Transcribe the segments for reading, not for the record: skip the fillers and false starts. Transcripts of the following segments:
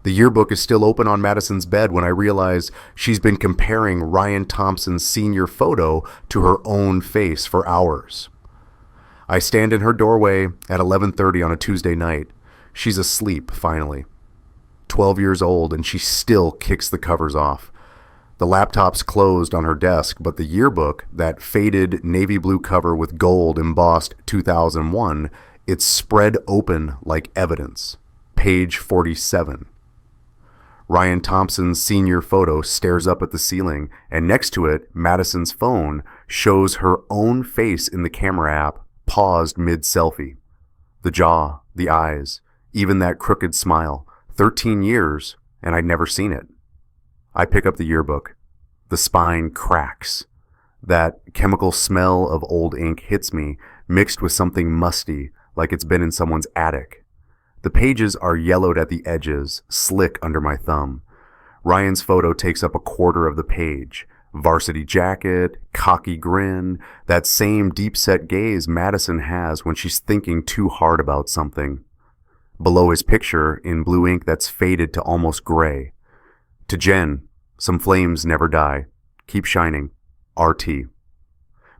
The yearbook is still open on Madison's bed when I realize she's been comparing Ryan Thompson's senior photo to her own face for hours. I stand in her doorway at 11:30 on a Tuesday night. She's asleep, finally. 12 years old, and she still kicks the covers off. The laptop's closed on her desk, but the yearbook, that faded navy blue cover with gold embossed 2001, it's spread open like evidence. Page 47. Ryan Thompson's senior photo stares up at the ceiling, and next to it, Madison's phone shows her own face in the camera app, paused mid-selfie. The jaw, the eyes, even that crooked smile. 13 years, and I'd never seen it. I pick up the yearbook. The spine cracks. That chemical smell of old ink hits me, mixed with something musty, like it's been in someone's attic. The pages are yellowed at the edges, slick under my thumb. Ryan's photo takes up a quarter of the page. Varsity jacket, cocky grin, that same deep-set gaze Madison has when she's thinking too hard about something. Below his picture, in blue ink that's faded to almost gray. To Jen, some flames never die. Keep shining. RT.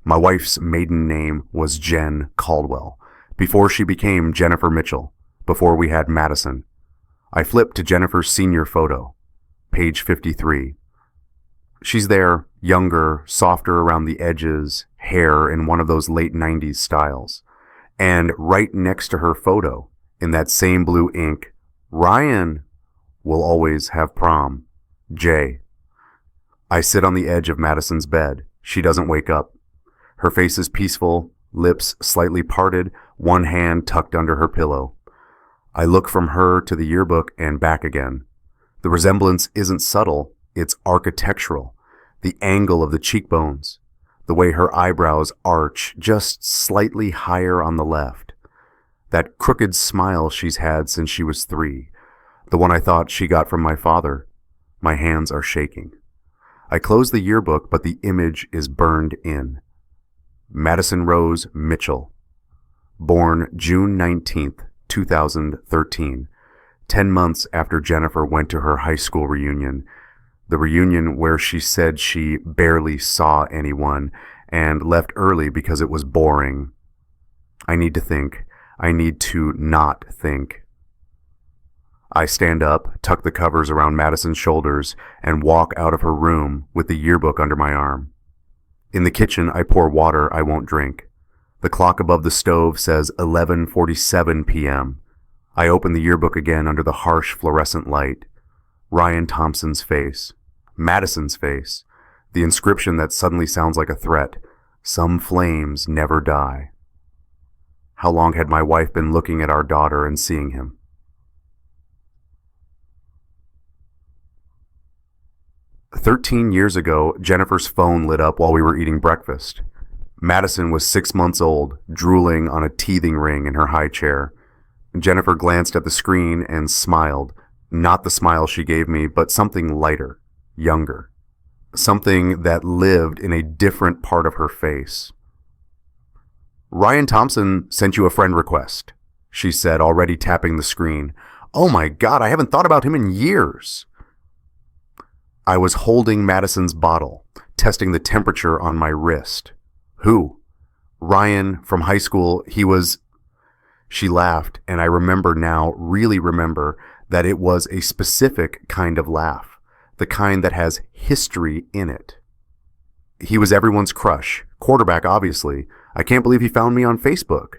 My wife's maiden name was Jen Caldwell, before she became Jennifer Mitchell, before we had Madison. I flip to Jennifer's senior photo. Page 53. She's there, younger, softer around the edges, hair in one of those late 90s styles. And right next to her photo, in that same blue ink, Ryan will always have prom. J. I sit on the edge of Madison's bed. She doesn't wake up. Her face is peaceful, lips slightly parted, one hand tucked under her pillow. I look from her to the yearbook and back again. The resemblance isn't subtle, it's architectural. The angle of the cheekbones, the way her eyebrows arch just slightly higher on the left. That crooked smile she's had since she was 3, the one I thought she got from my father. My hands are shaking. I close the yearbook, but the image is burned in. Madison Rose Mitchell. Born June 19th, 2013, 10 months after Jennifer went to her high school reunion, the reunion where she said she barely saw anyone and left early because it was boring. I need to think. I need to not think. I stand up, tuck the covers around Madison's shoulders, and walk out of her room with the yearbook under my arm. In the kitchen, I pour water I won't drink. The clock above the stove says 11:47 p.m. I open the yearbook again under the harsh fluorescent light. Ryan Thompson's face. Madison's face. The inscription that suddenly sounds like a threat. Some flames never die. How long had my wife been looking at our daughter and seeing him? "13 years ago, Jennifer's phone lit up while we were eating breakfast. Madison was 6 months old, drooling on a teething ring in her high chair. Jennifer glanced at the screen and smiled. Not the smile she gave me, but something lighter, younger. Something that lived in a different part of her face. "Ryan Thompson sent you a friend request," she said, already tapping the screen. "Oh my God, I haven't thought about him in years." I was holding Madison's bottle, testing the temperature on my wrist. "Who?" "Ryan, from high school. He was..." She laughed, and I remember now, really remember, that it was a specific kind of laugh, the kind that has history in it. "He was everyone's crush. Quarterback, obviously. I can't believe he found me on Facebook."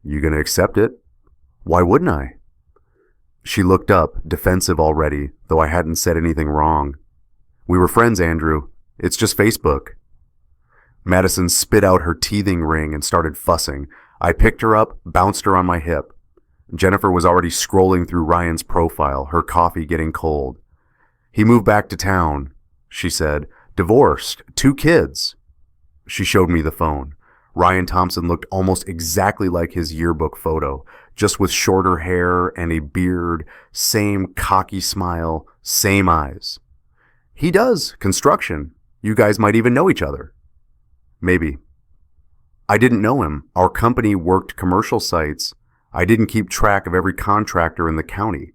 "You gonna accept it?" "Why wouldn't I?" She looked up, defensive already, though I hadn't said anything wrong. "We were friends, Andrew. It's just Facebook." Madison spit out her teething ring and started fussing. I picked her up, bounced her on my hip. Jennifer was already scrolling through Ryan's profile, her coffee getting cold. "He moved back to town," she said. "Divorced, 2 kids." She showed me the phone. Ryan Thompson looked almost exactly like his yearbook photo, just with shorter hair and a beard, same cocky smile, same eyes. "He does, construction. You guys might even know each other." "Maybe." I didn't know him. Our company worked commercial sites. I didn't keep track of every contractor in the county.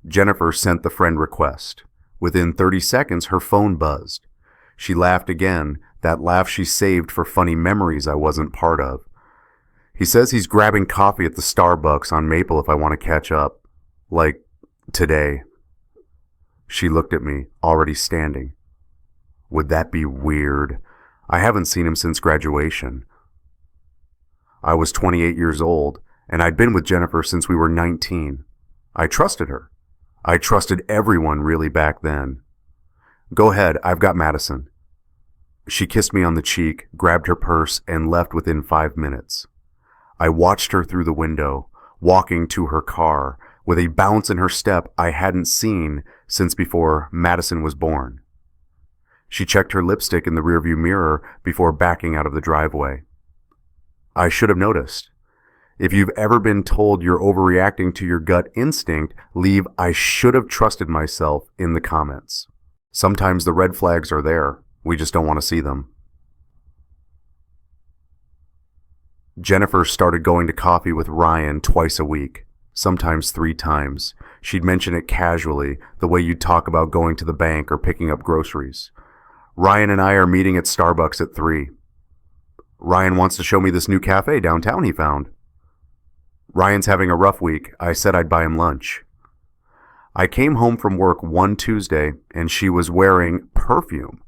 Jennifer sent the friend request. Within 30 seconds, her phone buzzed. She laughed again, that laugh she saved for funny memories I wasn't part of. He says he's grabbing coffee at the Starbucks on Maple if I want to catch up. Like, today. She looked at me, already standing. Would that be weird? I haven't seen him since graduation. I was 28 years old, and I'd been with Jennifer since we were 19. I trusted her. I trusted everyone really back then. Go ahead, I've got Madison. She kissed me on the cheek, grabbed her purse, and left within 5 minutes. I watched her through the window, walking to her car, with a bounce in her step I hadn't seen since before Madison was born. She checked her lipstick in the rearview mirror before backing out of the driveway. I should have noticed. If you've ever been told you're overreacting to your gut instinct, leave "I should have trusted myself" in the comments. Sometimes the red flags are there. We just don't want to see them. Jennifer started going to coffee with Ryan twice a week, sometimes 3 times. She'd mention it casually, the way you'd talk about going to the bank or picking up groceries. Ryan and I are meeting at Starbucks at 3. Ryan wants to show me this new cafe downtown he found. Ryan's having a rough week. I said I'd buy him lunch. I came home from work one Tuesday, and she was wearing perfume.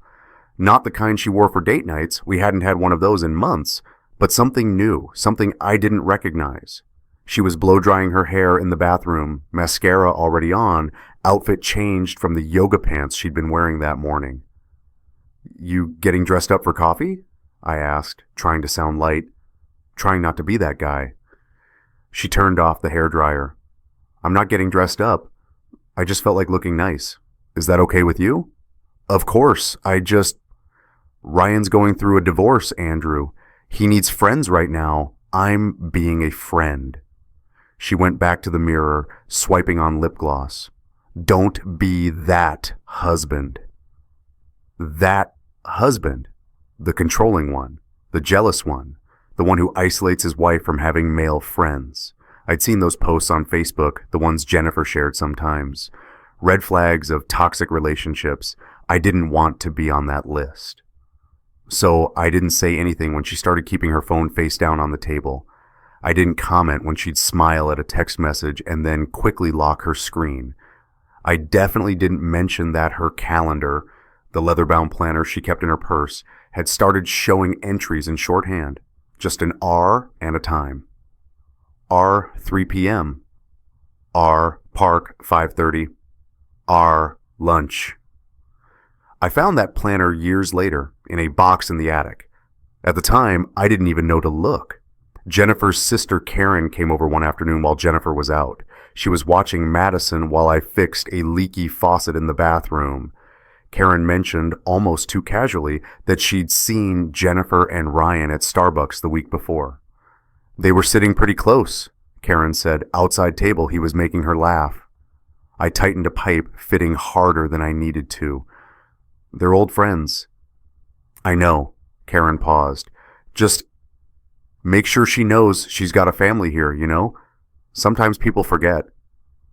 Not the kind she wore for date nights. We hadn't had one of those in months. But something new, something I didn't recognize. She was blow-drying her hair in the bathroom, mascara already on, outfit changed from the yoga pants she'd been wearing that morning. You getting dressed up for coffee? I asked, trying to sound light, trying not to be that guy. She turned off the hairdryer. I'm not getting dressed up. I just felt like looking nice. Is that okay with you? Of course, Ryan's going through a divorce, Andrew. He needs friends right now. I'm being a friend. She went back to the mirror, swiping on lip gloss. Don't be that husband. That husband. The controlling one. The jealous one. The one who isolates his wife from having male friends. I'd seen those posts on Facebook, the ones Jennifer shared sometimes. Red flags of toxic relationships. I didn't want to be on that list. So I didn't say anything when she started keeping her phone face down on the table. I didn't comment when she'd smile at a text message and then quickly lock her screen. I definitely didn't mention that her calendar, the leather-bound planner she kept in her purse, had started showing entries in shorthand. Just an R and a time. R 3 p.m. R park 5:30. R lunch. I found that planner years later in a box in the attic. At the time, I didn't even know to look. Jennifer's sister Karen came over one afternoon while Jennifer was out. She was watching Madison while I fixed a leaky faucet in the bathroom. Karen mentioned, almost too casually, that she'd seen Jennifer and Ryan at Starbucks the week before. They were sitting pretty close, Karen said. Outside table, he was making her laugh. I tightened a pipe, fitting harder than I needed to. They're old friends. I know, Karen paused. Just make sure she knows she's got a family here, you know? Sometimes people forget.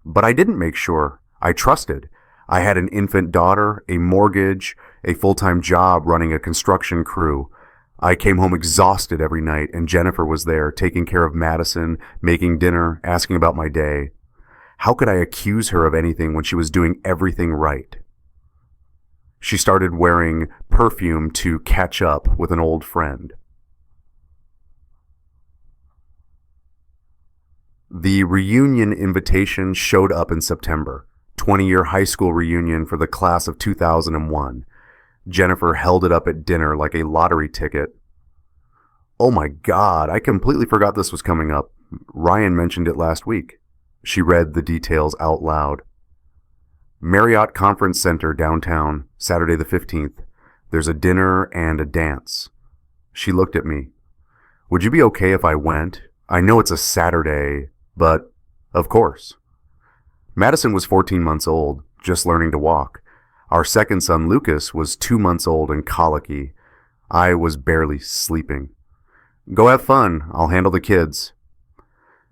But I didn't make sure. I trusted. I had an infant daughter, a mortgage, a full-time job running a construction crew. I came home exhausted every night, and Jennifer was there, taking care of Madison, making dinner, asking about my day. How could I accuse her of anything when she was doing everything right? She started wearing perfume to catch up with an old friend. The reunion invitation showed up in September. 20-year high school reunion for the class of 2001. Jennifer held it up at dinner like a lottery ticket. Oh my God, I completely forgot this was coming up. Ryan mentioned it last week. She read the details out loud. Marriott Conference Center downtown, Saturday the 15th. There's a dinner and a dance. She looked at me. Would you be okay if I went? I know it's a Saturday, but of course. Madison was 14 months old, just learning to walk. Our second son, Lucas, was 2 months old and colicky. I was barely sleeping. Go have fun. I'll handle the kids.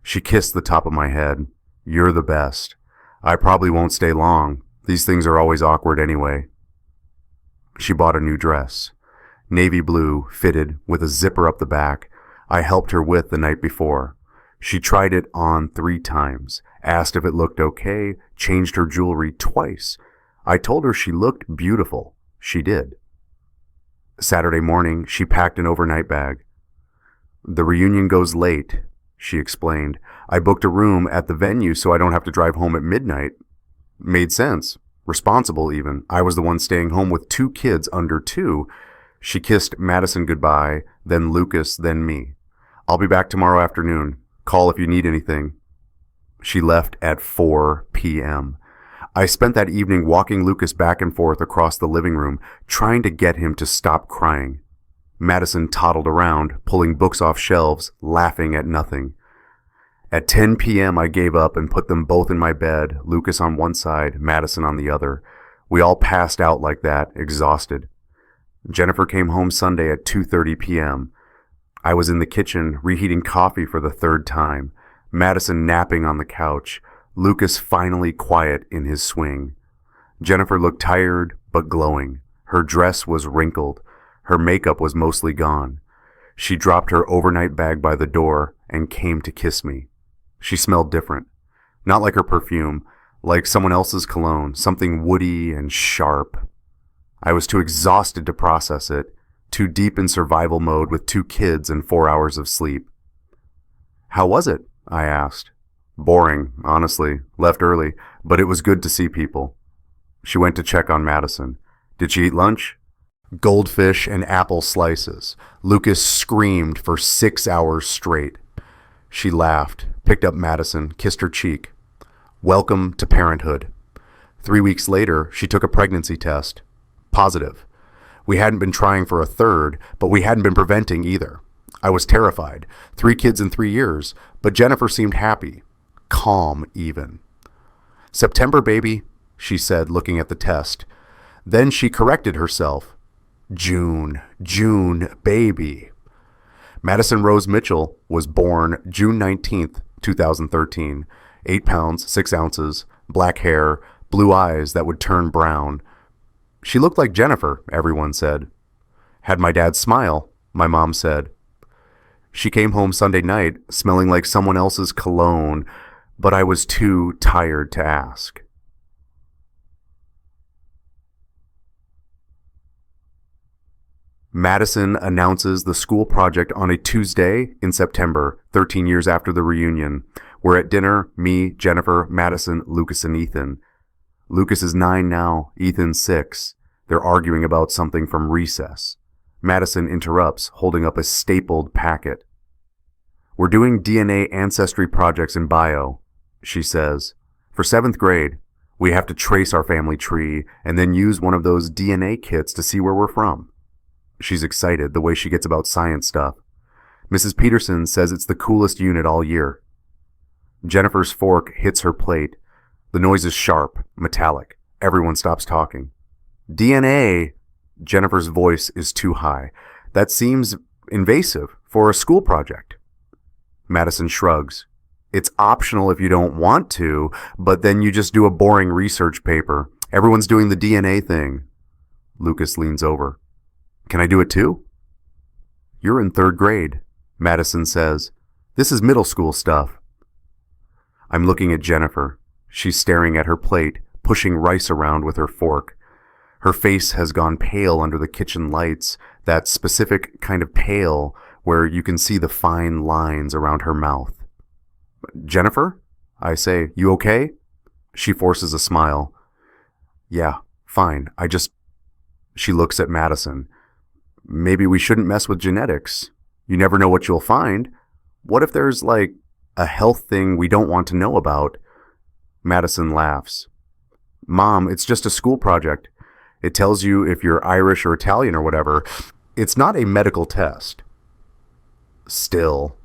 She kissed the top of my head. You're the best. I probably won't stay long. These things are always awkward anyway. She bought a new dress. Navy blue, fitted, with a zipper up the back. I helped her with the night before. She tried it on 3 times, asked if it looked okay, changed her jewelry twice. I told her she looked beautiful. She did. Saturday morning, she packed an overnight bag. The reunion goes late, she explained. I booked a room at the venue so I don't have to drive home at midnight. Made sense. Responsible, even. I was the one staying home with 2 kids under 2. She kissed Madison goodbye, then Lucas, then me. I'll be back tomorrow afternoon. Call if you need anything. She left at 4 p.m. I spent that evening walking Lucas back and forth across the living room, trying to get him to stop crying. Madison toddled around, pulling books off shelves, laughing at nothing. At 10 p.m. I gave up and put them both in my bed, Lucas on one side, Madison on the other. We all passed out like that, exhausted. Jennifer came home Sunday at 2:30 p.m. I was in the kitchen, reheating coffee for the 3rd time. Madison napping on the couch. Lucas finally quiet in his swing. Jennifer looked tired, but glowing. Her dress was wrinkled. Her makeup was mostly gone. She dropped her overnight bag by the door and came to kiss me. She smelled different. Not like her perfume, like someone else's cologne, something woody and sharp. I was too exhausted to process it, too deep in survival mode with 2 kids and 4 hours of sleep. How was it? I asked. Boring, honestly. Left early, but it was good to see people. She went to check on Madison. Did she eat lunch? Goldfish and apple slices. Lucas screamed for 6 hours straight. She laughed, picked up Madison, kissed her cheek. Welcome to parenthood. 3 weeks later, she took a pregnancy test. Positive. We hadn't been trying for a 3rd, but we hadn't been preventing either. I was terrified. 3 kids in 3 years, but Jennifer seemed happy. Calm, even. September, baby, she said, looking at the test. Then she corrected herself. June, baby. Madison Rose Mitchell was born June 19th, 2013. 8 pounds, 6 ounces, black hair, blue eyes that would turn brown. She looked like Jennifer, everyone said. Had my dad's smile, my mom said. She came home Sunday night smelling like someone else's cologne, but I was too tired to ask. Madison announces the school project on a Tuesday in September, 13 years after the reunion. We're at dinner, me, Jennifer, Madison, Lucas, and Ethan. Lucas is 9 now, Ethan's 6. They're arguing about something from recess. Madison interrupts, holding up a stapled packet. We're doing DNA ancestry projects in bio, she says. For 7th grade, we have to trace our family tree and then use one of those DNA kits to see where we're from. She's excited the way she gets about science stuff. Mrs. Peterson says it's the coolest unit all year. Jennifer's fork hits her plate. The noise is sharp, metallic. Everyone stops talking. DNA! Jennifer's voice is too high. That seems invasive for a school project. Madison shrugs. It's optional if you don't want to, but then you just do a boring research paper. Everyone's doing the DNA thing. Lucas leans over. Can I do it too? You're in 3rd grade, Madison says. This is middle school stuff. I'm looking at Jennifer. She's staring at her plate, pushing rice around with her fork. Her face has gone pale under the kitchen lights, that specific kind of pale where you can see the fine lines around her mouth. Jennifer? I say, you okay? She forces a smile. Yeah, fine. She looks at Madison. Maybe we shouldn't mess with genetics. You never know what you'll find. What if there's, like, a health thing we don't want to know about? Madison laughs. Mom, it's just a school project. It tells you if you're Irish or Italian or whatever. It's not a medical test. Still.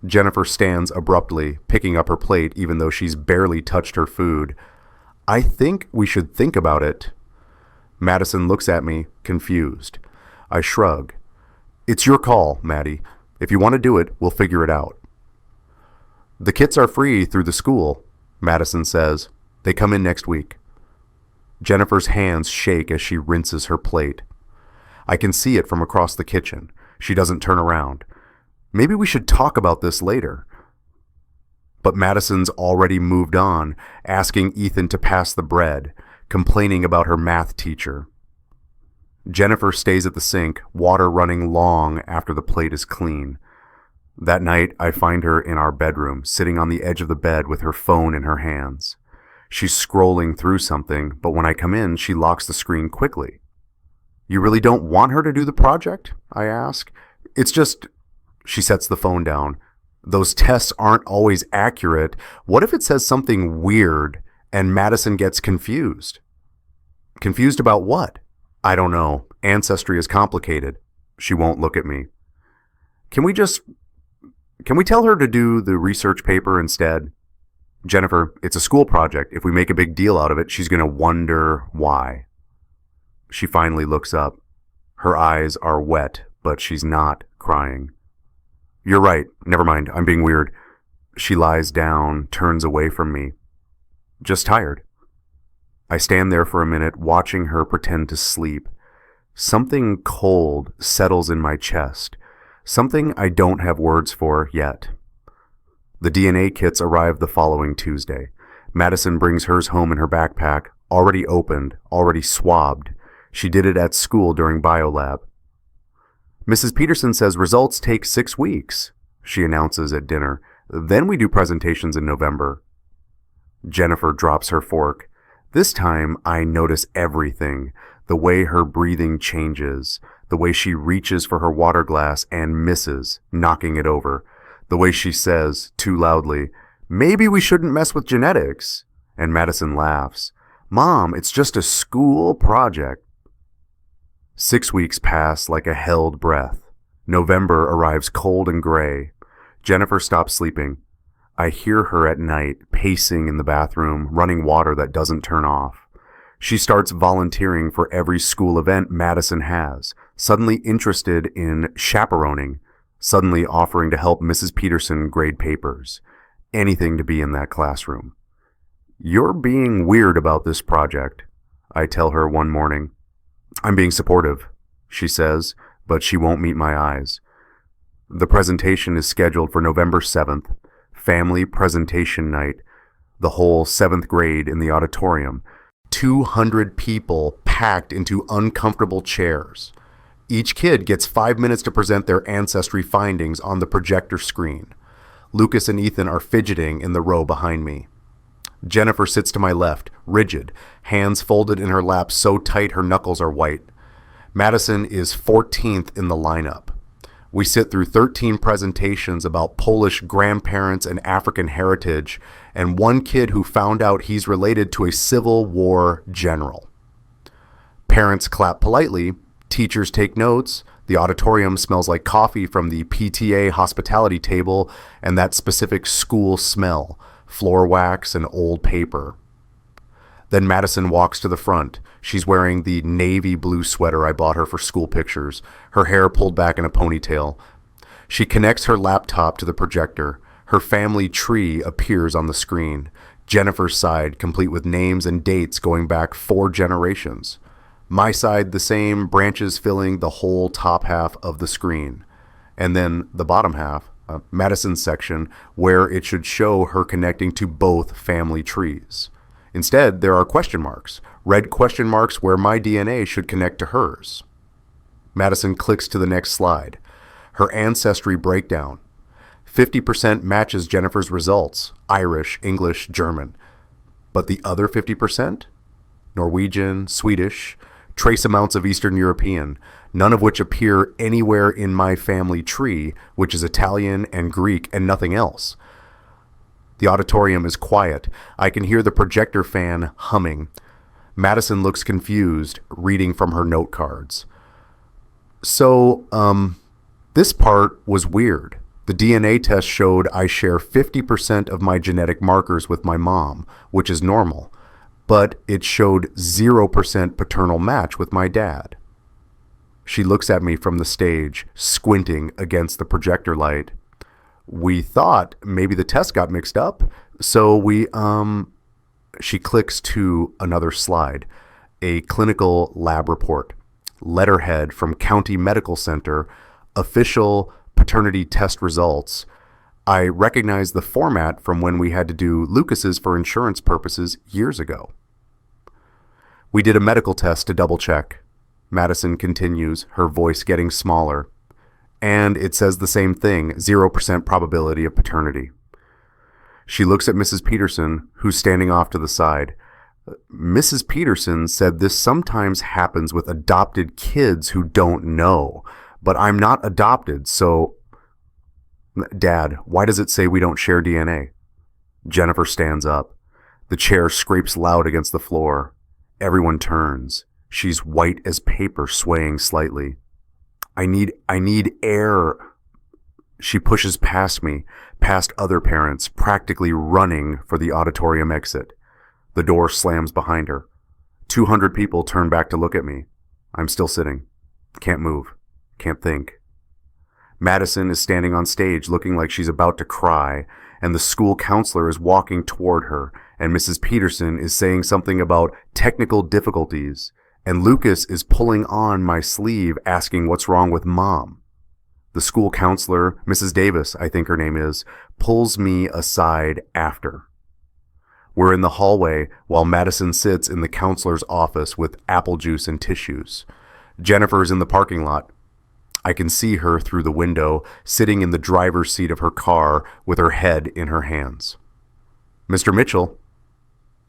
Jennifer stands abruptly, picking up her plate even though she's barely touched her food. I think we should think about it. Madison looks at me, confused. I shrug. It's your call, Maddie. If you want to do it, we'll figure it out. The kits are free through the school, Madison says. They come in next week. Jennifer's hands shake as she rinses her plate. I can see it from across the kitchen. She doesn't turn around. Maybe we should talk about this later. But Madison's already moved on, asking Ethan to pass the bread, complaining about her math teacher. Jennifer stays at the sink, water running long after the plate is clean. That night, I find her in our bedroom, sitting on the edge of the bed with her phone in her hands. She's scrolling through something, but when I come in, she locks the screen quickly. "You really don't want her to do the project?" I ask. "It's just..." She sets the phone down. "Those tests aren't always accurate. What if it says something weird and Madison gets confused?" "Confused about what?" "I don't know. Ancestry is complicated." She won't look at me. Can we tell her to do the research paper instead?" "Jennifer, it's a school project. If we make a big deal out of it, she's going to wonder why." She finally looks up. Her eyes are wet, but she's not crying. "You're right. Never mind. I'm being weird." She lies down, turns away from me. "Just tired." I stand there for a minute, watching her pretend to sleep. Something cold settles in my chest. Something I don't have words for yet. The DNA kits arrive the following Tuesday. Madison brings hers home in her backpack, already opened, already swabbed. She did it at school during biolab. "Mrs. Peterson says results take 6 weeks, she announces at dinner. "Then we do presentations in November." Jennifer drops her fork. This time I notice everything. The way her breathing changes. The way she reaches for her water glass and misses, knocking it over. The way she says, too loudly, "Maybe we shouldn't mess with genetics." And Madison laughs. "Mom, it's just a school project." 6 weeks pass like a held breath. November arrives cold and gray. Jennifer stops sleeping. I hear her at night, pacing in the bathroom, running water that doesn't turn off. She starts volunteering for every school event Madison has, suddenly interested in chaperoning, suddenly offering to help Mrs. Peterson grade papers. Anything to be in that classroom. "You're being weird about this project," I tell her one morning. "I'm being supportive," she says, but she won't meet my eyes. The presentation is scheduled for November 7th, family presentation night, the whole 7th grade in the auditorium, 200 people packed into uncomfortable chairs. Each kid gets 5 minutes to present their ancestry findings on the projector screen. Lucas and Ethan are fidgeting in the row behind me. Jennifer sits to my left, rigid, hands folded in her lap so tight her knuckles are white. Madison is 14th in the lineup. We sit through 13 presentations about Polish grandparents and African heritage, and one kid who found out he's related to a Civil War general. Parents clap politely, teachers take notes, the auditorium smells like coffee from the PTA hospitality table and that specific school smell, floor wax and old paper. Then Madison walks to the front. She's wearing the navy blue sweater I bought her for school pictures, her hair pulled back in a ponytail. She connects her laptop to the projector. Her family tree appears on the screen. Jennifer's side, complete with names and dates going back 4 generations. My side, the same, branches filling the whole top half of the screen. And then the bottom half, Madison's section, where it should show her connecting to both family trees. Instead, there are question marks, red question marks where my DNA should connect to hers. Madison clicks to the next slide. Her ancestry breakdown. 50% matches Jennifer's results, Irish, English, German. But the other 50%? Norwegian, Swedish, trace amounts of Eastern European, none of which appear anywhere in my family tree, which is Italian and Greek and nothing else. The auditorium is quiet. I can hear the projector fan humming. Madison looks confused, reading from her note cards. So, this part was weird. The DNA test showed I share 50% of my genetic markers with my mom, which is normal, but it showed 0% paternal match with my dad. She looks at me from the stage, squinting against the projector light. "We thought maybe the test got mixed up, so we She clicks to another slide, a clinical lab report, letterhead from County Medical Center, official paternity test results. I recognize the format from when we had to do Lucas's for insurance purposes years ago. We did a medical test to double check. Madison continues, her voice getting smaller. And it says the same thing, 0% probability of paternity. She looks at Mrs. Peterson, who's standing off to the side. Mrs. Peterson said this sometimes happens with adopted kids who don't know, but I'm not adopted, so... Dad, why does it say we don't share DNA? Jennifer stands up. The chair scrapes loud against the floor. Everyone turns. She's white as paper, swaying slightly. I need air. She pushes past me, past other parents, practically running for the auditorium exit. The door slams behind her. 200 people turn back to look at me. I'm still sitting. Can't move. Can't think. Madison is standing on stage looking like she's about to cry, and the school counselor is walking toward her, and Mrs. Peterson is saying something about technical difficulties, and Lucas is pulling on my sleeve asking what's wrong with Mom. The school counselor, Mrs. Davis, I think her name is, pulls me aside after. We're in the hallway while Madison sits in the counselor's office with apple juice and tissues. Jennifer's in the parking lot. I can see her through the window, sitting in the driver's seat of her car with her head in her hands. Mr. Mitchell.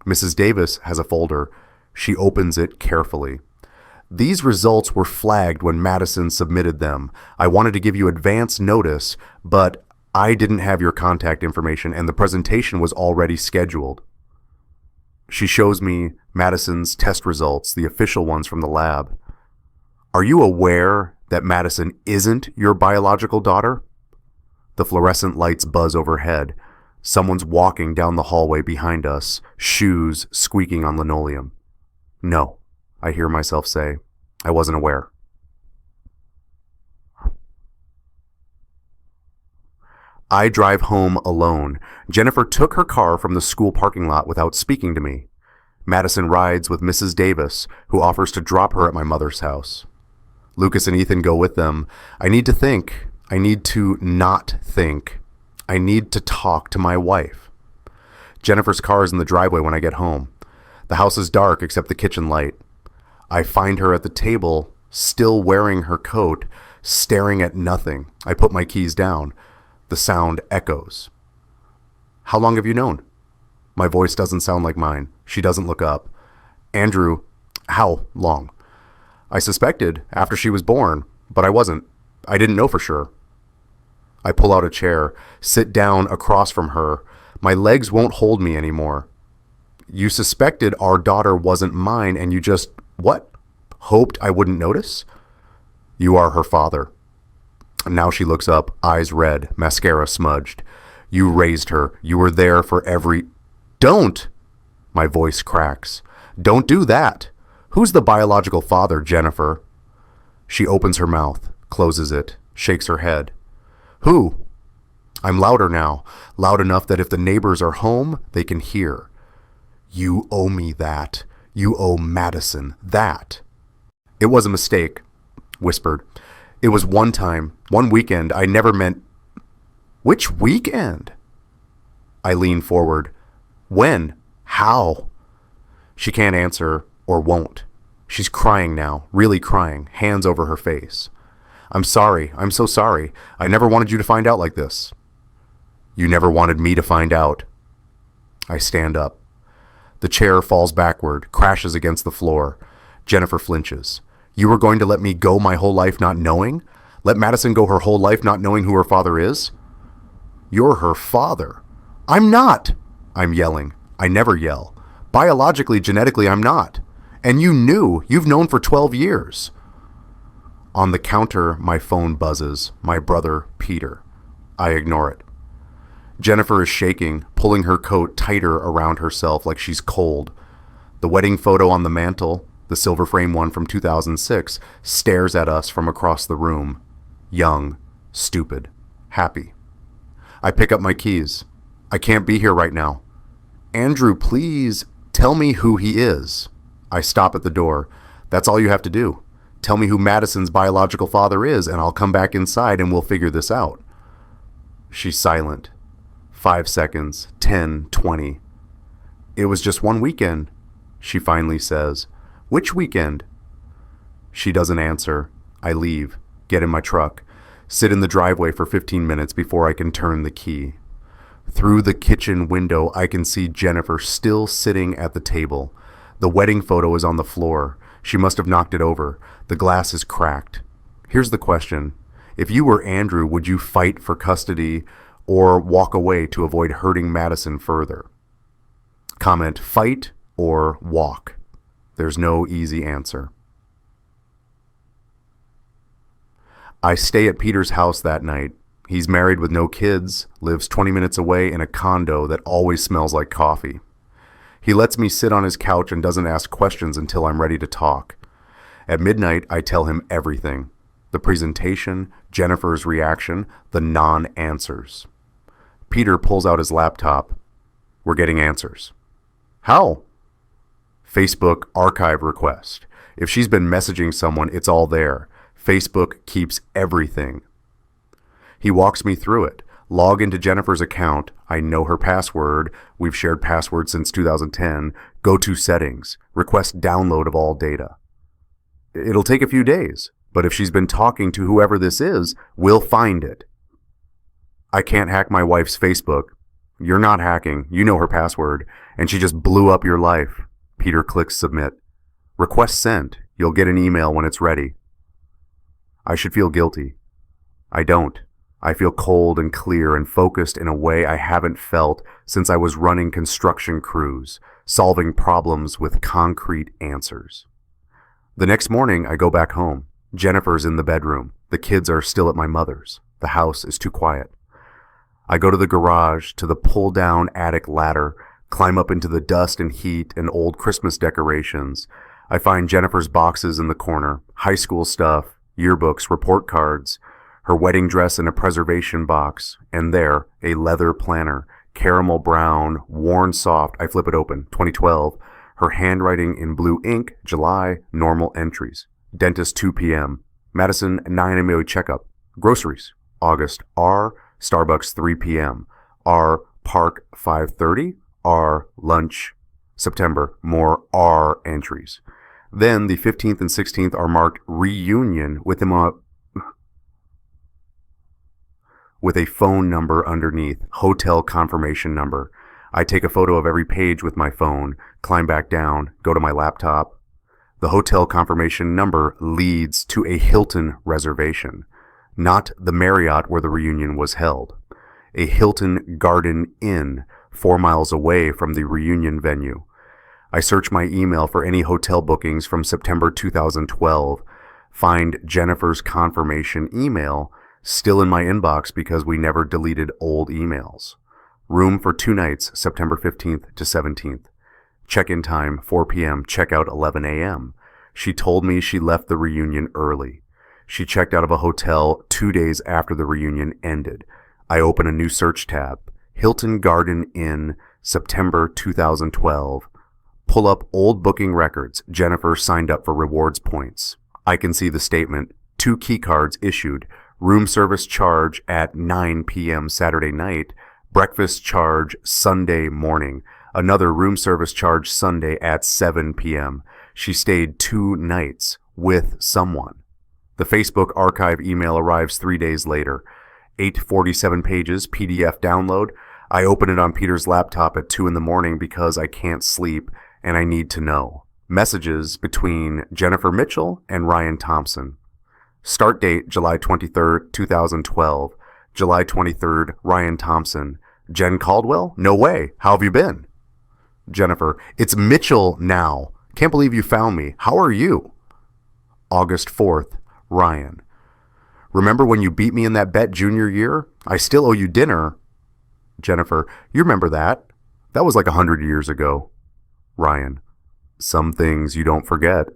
Mrs. Davis has a folder. She opens it carefully. These results were flagged when Madison submitted them. I wanted to give you advance notice, but I didn't have your contact information and the presentation was already scheduled. She shows me Madison's test results, the official ones from the lab. Are you aware that Madison isn't your biological daughter? The fluorescent lights buzz overhead. Someone's walking down the hallway behind us, shoes squeaking on linoleum. No, I hear myself say. I wasn't aware. I drive home alone. Jennifer took her car from the school parking lot without speaking to me. Madison rides with Mrs. Davis, who offers to drop her at my mother's house. Lucas and Ethan go with them. I need to think. I need to not think. I need to talk to my wife. Jennifer's car is in the driveway when I get home. The house is dark except the kitchen light. I find her at the table, still wearing her coat, staring at nothing. I put my keys down. The sound echoes. How long have you known? My voice doesn't sound like mine. She doesn't look up. Andrew, how long? I suspected after she was born, but I wasn't. I didn't know for sure. I pull out a chair, sit down across from her. My legs won't hold me anymore. You suspected our daughter wasn't mine and you just, what? Hoped I wouldn't notice? You are her father. Now she looks up, eyes red, mascara smudged. You raised her. You were there for every... Don't! My voice cracks. Don't do that. Who's the biological father, Jennifer? She opens her mouth, closes it, shakes her head. Who? I'm louder now, loud enough that if the neighbors are home, they can hear. You owe me that. You owe Madison that. It was a mistake, whispered. It was one time, one weekend. I never meant... Which weekend? I lean forward. When? How? She can't answer or won't. She's crying now, really crying, hands over her face. I'm sorry. I'm so sorry. I never wanted you to find out like this. You never wanted me to find out. I stand up. The chair falls backward, crashes against the floor. Jennifer flinches. You were going to let me go my whole life not knowing? Let Madison go her whole life not knowing who her father is? You're her father. I'm not. I'm yelling. I never yell. Biologically, genetically, I'm not. And you knew. You've known for 12 years. On the counter, my phone buzzes. My brother, Peter. I ignore it. Jennifer is shaking, pulling her coat tighter around herself like she's cold. The wedding photo on the mantle, the silver frame one from 2006, stares at us from across the room. Young, stupid, happy. I pick up my keys. I can't be here right now. Andrew, please. Tell me who he is. I stop at the door. That's all you have to do. Tell me who Madison's biological father is, and I'll come back inside and we'll figure this out. She's silent. 5 seconds, 10, 20. It was just one weekend, she finally says. Which weekend? She doesn't answer. I leave, get in my truck, sit in the driveway for 15 minutes before I can turn the key. Through the kitchen window, I can see Jennifer still sitting at the table. The wedding photo is on the floor. She must have knocked it over. The glass is cracked. Here's the question. If you were Andrew, would you fight for custody or walk away to avoid hurting Madison further? Comment fight or walk. There's no easy answer. I stay at Peter's house that night. He's married with no kids, lives 20 minutes away in a condo that always smells like coffee. He lets me sit on his couch and doesn't ask questions until I'm ready to talk. At midnight, I tell him everything. The presentation, Jennifer's reaction, the non-answers. Peter pulls out his laptop. We're getting answers. How? Facebook archive request. If she's been messaging someone, it's all there. Facebook keeps everything. He walks me through it. Log into Jennifer's account. I know her password. We've shared passwords since 2010. Go to settings. Request download of all data. It'll take a few days, but if she's been talking to whoever this is, we'll find it. I can't hack my wife's Facebook. You're not hacking. You know her password, and she just blew up your life. Peter clicks submit. Request sent. You'll get an email when it's ready. I should feel guilty. I don't. I feel cold and clear and focused in a way I haven't felt since I was running construction crews, solving problems with concrete answers. The next morning, I go back home. Jennifer's in the bedroom. The kids are still at my mother's. The house is too quiet. I go to the garage, to the pull-down attic ladder, climb up into the dust and heat and old Christmas decorations. I find Jennifer's boxes in the corner, high school stuff, yearbooks, report cards, her wedding dress in a preservation box, and there, a leather planner, caramel brown, worn soft. I flip it open, 2012. Her handwriting in blue ink, July, normal entries. Dentist 2 p.m. Madison 9 MOE checkup. Groceries, August, R. Starbucks 3 p.m. R. Park 5:30. R. Lunch. September, more R entries. Then the 15th and 16th are marked reunion with a phone number underneath, hotel confirmation number. I take a photo of every page with my phone, climb back down, go to my laptop. The hotel confirmation number leads to a Hilton reservation, not the Marriott where the reunion was held. A Hilton Garden Inn, 4 miles away from the reunion venue. I search my email for any hotel bookings from September 2012, find Jennifer's confirmation email, still in my inbox because we never deleted old emails. Room for 2 nights, September 15th to 17th. Check-in time, 4 p.m., check-out 11 a.m. She told me she left the reunion early. She checked out of a hotel 2 days after the reunion ended. I open a new search tab. Hilton Garden Inn, September 2012. Pull up old booking records. Jennifer signed up for rewards points. I can see the statement, 2 key cards issued, room service charge at 9 p.m. Saturday night, breakfast charge Sunday morning, another room service charge Sunday at 7 p.m. She stayed 2 nights with someone. The Facebook archive email arrives 3 days later. 847 pages, PDF download. I open it on Peter's laptop at 2 in the morning because I can't sleep and I need to know. Messages between Jennifer Mitchell and Ryan Thompson. Start date, July 23rd, 2012. July 23rd, Ryan Thompson. Jen Caldwell? No way. How have you been? Jennifer, it's Mitchell now. Can't believe you found me. How are you? August 4th, Ryan. Remember when you beat me in that bet junior year? I still owe you dinner. Jennifer, you remember that? That was like 100 years ago. Ryan, some things you don't forget.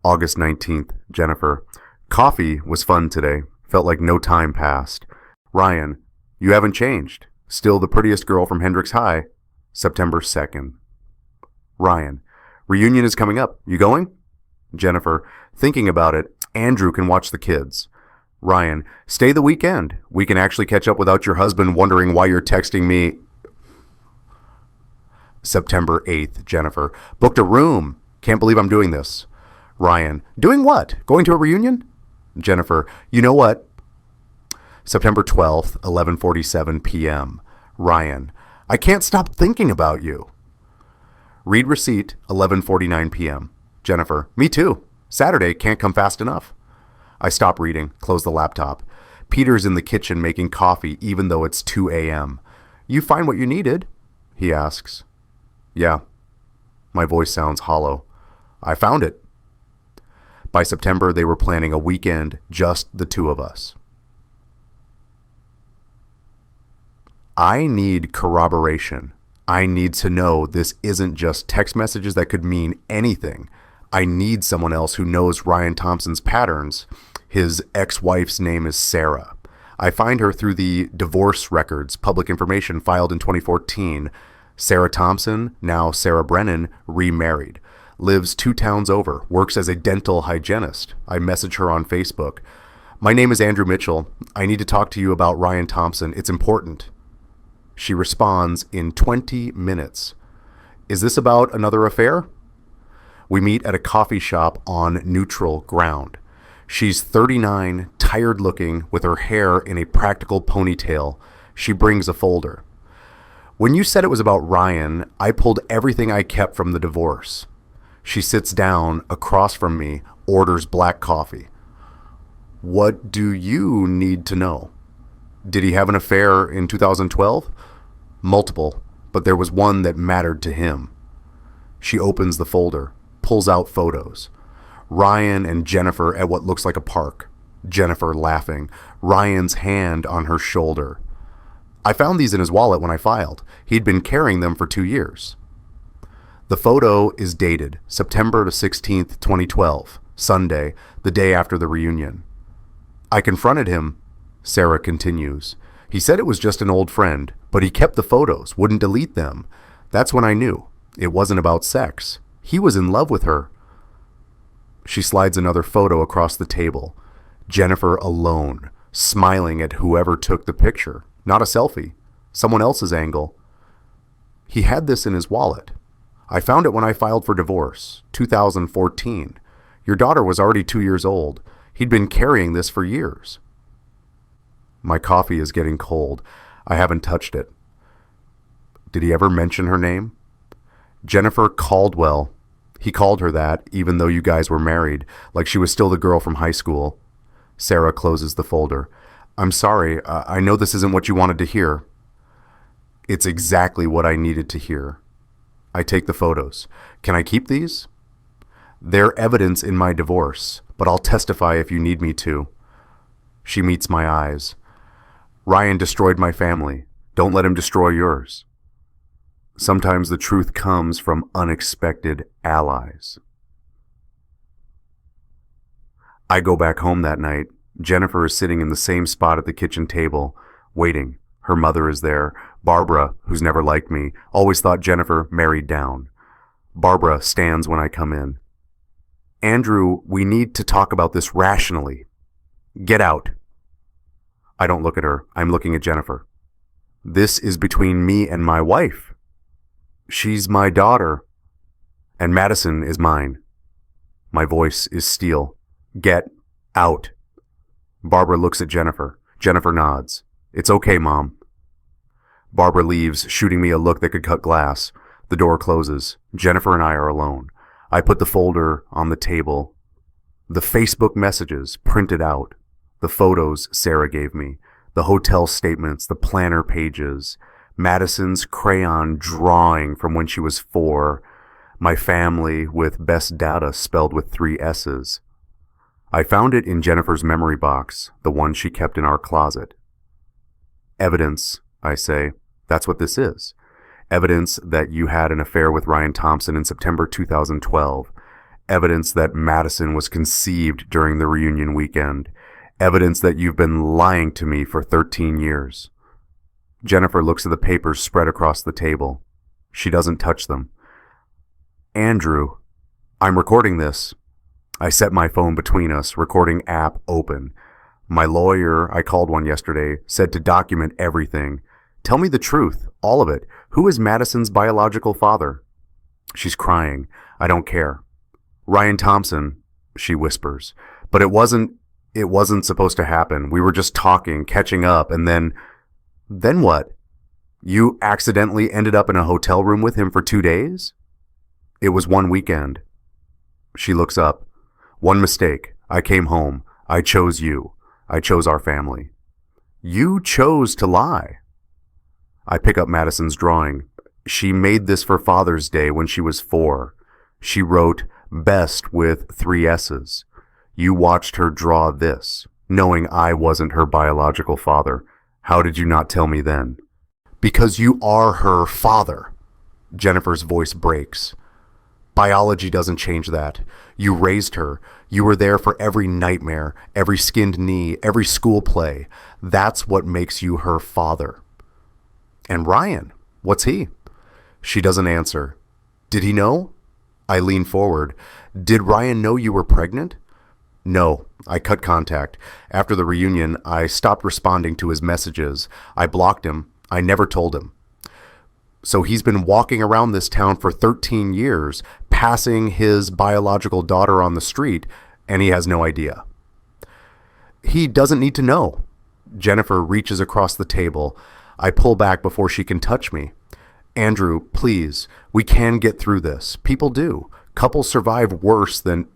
August 19th, Jennifer. Coffee was fun today. Felt like no time passed. Ryan, you haven't changed. Still the prettiest girl from Hendricks High. September 2nd. Ryan, reunion is coming up. You going? Jennifer, thinking about it. Andrew can watch the kids. Ryan, stay the weekend. We can actually catch up without your husband wondering why you're texting me. September 8th, Jennifer, booked a room. Can't believe I'm doing this. Ryan, doing what? Going to a reunion? Jennifer, you know what? September 12th, 11:47 p.m. Ryan, I can't stop thinking about you. Read receipt, 11:49 p.m. Jennifer, me too. Saturday can't come fast enough. I stop reading, close the laptop. Peter's in the kitchen making coffee even though it's 2 a.m. You find what you needed? He asks. Yeah. My voice sounds hollow. I found it. By September, they were planning a weekend, just the two of us. I need corroboration. I need to know this isn't just text messages that could mean anything. I need someone else who knows Ryan Thompson's patterns. His ex-wife's name is Sarah. I find her through the divorce records, public information filed in 2014. Sarah Thompson, now Sarah Brennan, remarried. Lives 2 towns over, works as a dental hygienist. I message her on Facebook. My name is Andrew Mitchell. I need to talk to you about Ryan Thompson. It's important. She responds in 20 minutes. Is this about another affair? We meet at a coffee shop on neutral ground. She's 39, tired looking, with her hair in a practical ponytail. She brings a folder. When you said it was about Ryan, I pulled everything I kept from the divorce. She sits down across from me, orders black coffee. What do you need to know? Did he have an affair in 2012? Multiple, but there was one that mattered to him. She opens the folder, pulls out photos. Ryan and Jennifer at what looks like a park. Jennifer laughing. Ryan's hand on her shoulder. I found these in his wallet when I filed. He'd been carrying them for 2 years. The photo is dated September 16th, 2012, Sunday, the day after the reunion. I confronted him, Sarah continues. He said it was just an old friend, but he kept the photos, wouldn't delete them. That's when I knew. It wasn't about sex. He was in love with her. She slides another photo across the table. Jennifer alone, smiling at whoever took the picture. Not a selfie. Someone else's angle. He had this in his wallet. I found it when I filed for divorce, 2014. Your daughter was already 2 years old. He'd been carrying this for years. My coffee is getting cold. I haven't touched it. Did he ever mention her name? Jennifer Caldwell. He called her that, even though you guys were married, like she was still the girl from high school. Sarah closes the folder. I'm sorry, I know this isn't what you wanted to hear. It's exactly what I needed to hear. I take the photos. Can I keep these? They're evidence in my divorce, but I'll testify if you need me to. She meets my eyes. Ryan destroyed my family. Don't let him destroy yours. Sometimes the truth comes from unexpected allies. I go back home that night. Jennifer is sitting in the same spot at the kitchen table, waiting. Her mother is there. Barbara, who's never liked me, always thought Jennifer married down. Barbara stands when I come in. Andrew, we need to talk about this rationally. Get out. I don't look at her. I'm looking at Jennifer. This is between me and my wife. She's my daughter. And Madison is mine. My voice is steel. Get out. Barbara looks at Jennifer. Jennifer nods. It's okay, Mom. Barbara leaves, shooting me a look that could cut glass. The door closes. Jennifer and I are alone. I put the folder on the table. The Facebook messages printed out. The photos Sarah gave me. The hotel statements, the planner pages. Madison's crayon drawing from when she was 4. My family with best data spelled with 3 S's. I found it in Jennifer's memory box, the one she kept in our closet. Evidence, I say. That's what this is. Evidence that you had an affair with Ryan Thompson in September 2012. Evidence that Madison was conceived during the reunion weekend. Evidence that you've been lying to me for 13 years. Jennifer looks at the papers spread across the table. She doesn't touch them. Andrew, I'm recording this. I set my phone between us, recording app open. My lawyer, I called one yesterday, said to document everything. Tell me the truth, all of it. Who is Madison's biological father? She's crying. I don't care. Ryan Thompson, she whispers. But it wasn't supposed to happen. We were just talking, catching up, and then what? You accidentally ended up in a hotel room with him for 2 days? It was one weekend. She looks up. One mistake. I came home. I chose you. I chose our family. You chose to lie. I pick up Madison's drawing. She made this for Father's Day when she was 4. She wrote best with 3 S's. You watched her draw this, knowing I wasn't her biological father. How did you not tell me then? Because you are her father. Jennifer's voice breaks. Biology doesn't change that. You raised her. You were there for every nightmare, every skinned knee, every school play. That's what makes you her father. And Ryan, what's he? She doesn't answer. Did he know? I lean forward. Did Ryan know you were pregnant? No, I cut contact. After the reunion, I stopped responding to his messages. I blocked him. I never told him. So he's been walking around this town for 13 years, passing his biological daughter on the street, and he has no idea. He doesn't need to know. Jennifer reaches across the table. I pull back before she can touch me. Andrew, please, we can get through this. People do. Couples survive worse than...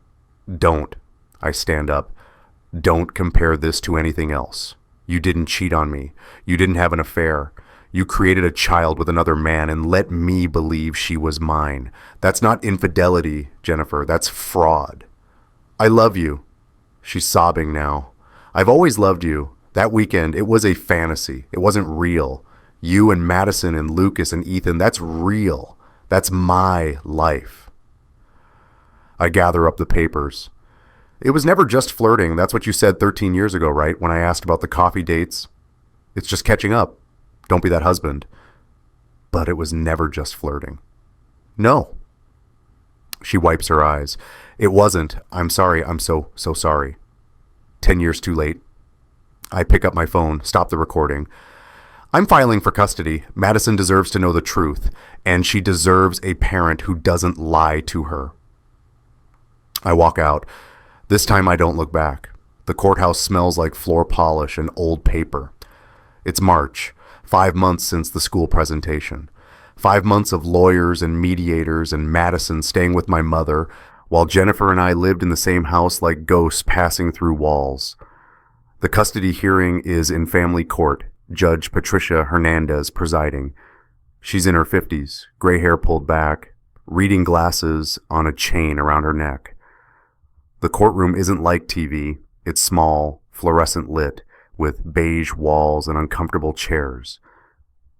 Don't. I stand up. Don't compare this to anything else. You didn't cheat on me. You didn't have an affair. You created a child with another man and let me believe she was mine. That's not infidelity, Jennifer. That's fraud. I love you. She's sobbing now. I've always loved you. That weekend, it was a fantasy. It wasn't real. You and Madison and Lucas and Ethan, that's real. That's my life. I gather up the papers. It was never just flirting. That's what you said 13 years ago, right? When I asked about the coffee dates. It's just catching up. Don't be that husband. But it was never just flirting. No. She wipes her eyes. It wasn't. I'm sorry. I'm so sorry. 10 years too late. I pick up my phone, stop the recording. I'm filing for custody. Madison deserves to know the truth, and she deserves a parent who doesn't lie to her. I walk out. This time I don't look back. The courthouse smells like floor polish and old paper. It's March, 5 months since the school presentation. 5 months of lawyers and mediators and Madison staying with my mother, while Jennifer and I lived in the same house like ghosts passing through walls. The custody hearing is in family court, Judge Patricia Hernandez presiding. She's in her 50s, gray hair pulled back, reading glasses on a chain around her neck. The courtroom isn't like TV. It's small, fluorescent lit, with beige walls and uncomfortable chairs.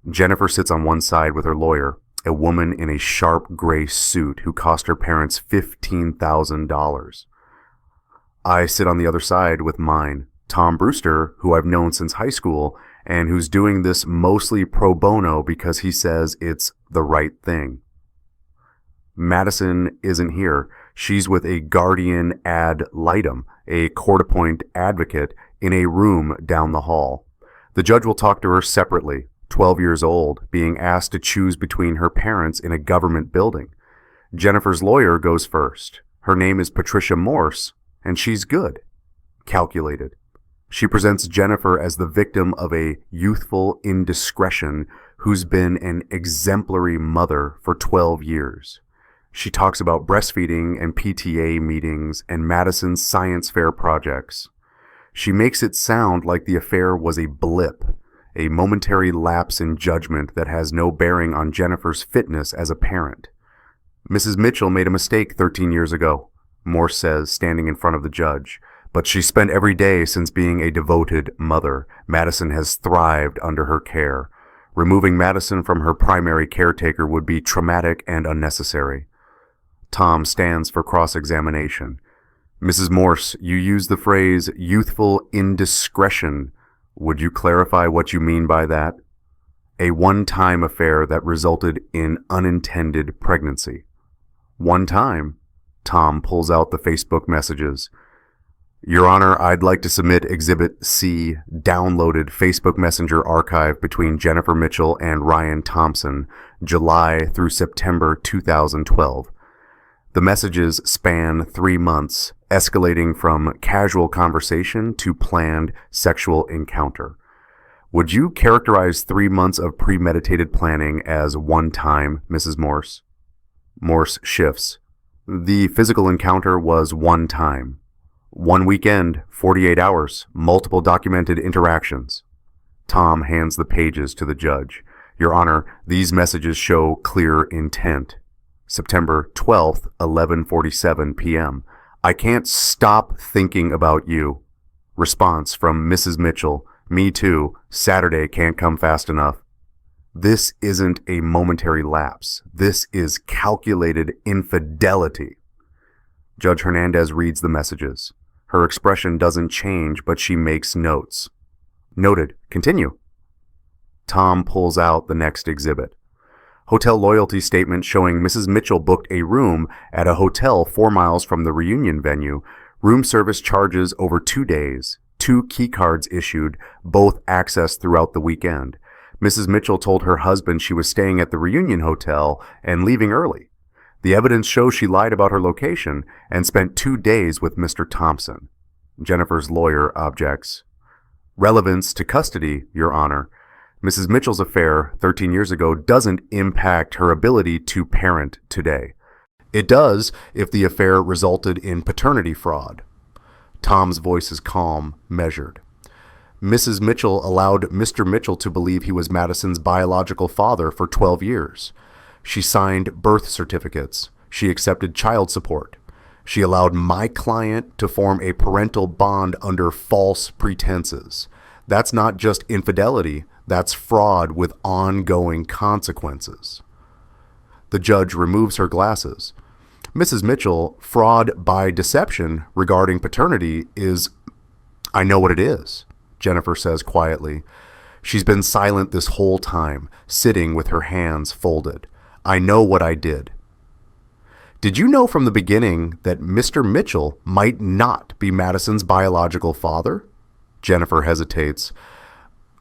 Jennifer sits on one side with her lawyer, a woman in a sharp gray suit who cost her parents $15,000. I sit on the other side with mine, Tom Brewster, who I've known since high school and who's doing this mostly pro bono because he says it's the right thing. Madison isn't here. She's with a guardian ad litem, a court-appointed advocate, in a room down the hall. The judge will talk to her separately, 12 years old, being asked to choose between her parents in a government building. Jennifer's lawyer goes first. Her name is Patricia Morse, and she's good. Calculated. She presents Jennifer as the victim of a youthful indiscretion who's been an exemplary mother for 12 years. She talks about breastfeeding and PTA meetings and Madison's science fair projects. She makes it sound like the affair was a blip, a momentary lapse in judgment that has no bearing on Jennifer's fitness as a parent. Mrs. Mitchell made a mistake 13 years ago, Morse says, standing in front of the judge. But she spent every day since being a devoted mother. Madison has thrived under her care. Removing Madison from her primary caretaker would be traumatic and unnecessary. Tom stands for cross-examination. Mrs. Morse, you use the phrase youthful indiscretion. Would you clarify what you mean by that? A one-time affair that resulted in unintended pregnancy. One time. Tom pulls out the Facebook messages. Your Honor, I'd like to submit Exhibit C, downloaded Facebook Messenger archive between Jennifer Mitchell and Ryan Thompson, July through September 2012. The messages span 3 months, escalating from casual conversation to planned sexual encounter. Would you characterize 3 months of premeditated planning as one time, Mrs. Morse? Morse shifts. The physical encounter was one time. One weekend, 48 hours, multiple documented interactions. Tom hands the pages to the judge. Your Honor, these messages show clear intent. September 12th, 11:47 p.m. I can't stop thinking about you. Response from Mrs. Mitchell. Me too. Saturday can't come fast enough. This isn't a momentary lapse. This is calculated infidelity. Judge Hernandez reads the messages. Her expression doesn't change, but she makes notes. Noted. Continue. Tom pulls out the next exhibit. Hotel loyalty statement showing Mrs. Mitchell booked a room at a hotel 4 miles from the reunion venue. Room service charges over 2 days. 2 key cards issued, both accessed throughout the weekend. Mrs. Mitchell told her husband she was staying at the reunion hotel and leaving early. The evidence shows she lied about her location and spent 2 days with Mr. Thompson. Jennifer's lawyer objects. Relevance to custody, Your Honor. Mrs. Mitchell's affair 13 years ago doesn't impact her ability to parent today. It does if the affair resulted in paternity fraud. Tom's voice is calm, measured. Mrs. Mitchell allowed Mr. Mitchell to believe he was Madison's biological father for 12 years. She signed birth certificates. She accepted child support. She allowed my client to form a parental bond under false pretenses. That's not just infidelity, that's fraud with ongoing consequences. The judge removes her glasses. Mrs. Mitchell, fraud by deception regarding paternity is, I know what it is, Jennifer says quietly. She's been silent this whole time, sitting with her hands folded. I know what I did. Did you know from the beginning that Mr. Mitchell might not be Madison's biological father? Jennifer hesitates.